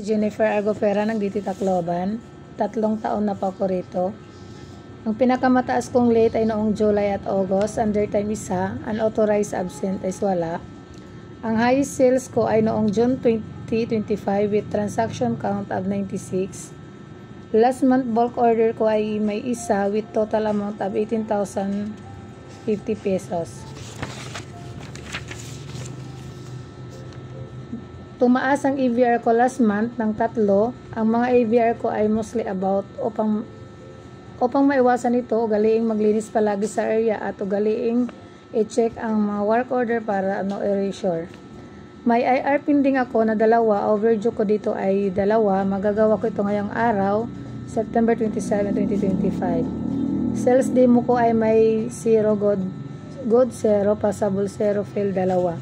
Jennifer Argofera ng DT Tacloban. 3 taon na pa ako rito. Ang pinakamataas kong late ay noong July at August, undertime isa, unauthorized absent ay wala. Ang highest sales ko ay noong June 2025 with transaction count of 96. Last month bulk order ko ay may isa with total amount of 18,050 pesos. Tumaas ang AVR ko last month ng 3. Ang mga AVR ko ay mostly about upang maiwasan ito, ugaliing maglinis palagi sa area at ugaliing i-check ang mga work order para no erasure. May IR pending ako na 2, overdue ko dito ay 2, magagawa ko ito ngayong araw, September 27, 2025. Sales demo ko ay may 0, good 0, passable 0, fail 2.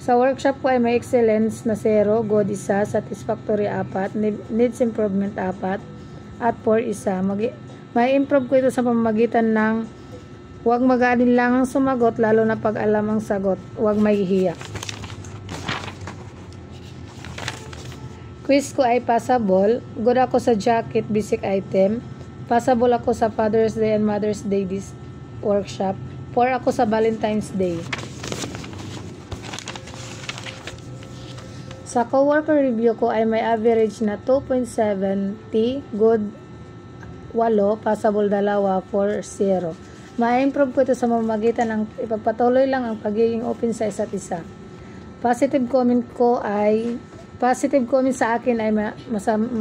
Sa workshop ko ay may excellence na 0, good 1, satisfactory 4, needs improvement 4, at 4 1. May improve ko ito sa pamamagitan ng huwag magaling lang ang sumagot, lalo na pag alam ang sagot, huwag mahihiya. Quiz ko ay passable, good ako sa jacket basic item, passable ako sa Father's Day and Mother's Day this workshop, 4 ako sa Valentine's Day. Sa coworker review ko ay may average na 2.70, good 8, passable 2, 4 0. Ma-improve ko ito sa mamamagitan ng ipagpatuloy lang ang pagiging open sa isa't isa. Positive comment sa akin ay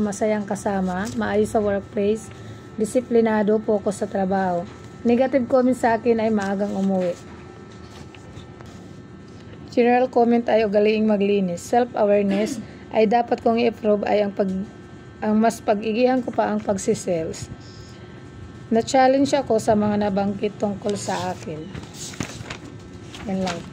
masayang kasama, maayos sa workplace, disiplinado, focus sa trabaho. Negative comment sa akin ay maagang umuwi. General comment ay ugaliing maglinis. Self-awareness ay dapat kong i-improve ay ang mas pag-igihan ko pa ang pagsisales. Na-challenge ako sa mga nabanggit tungkol sa akin. Yan lang.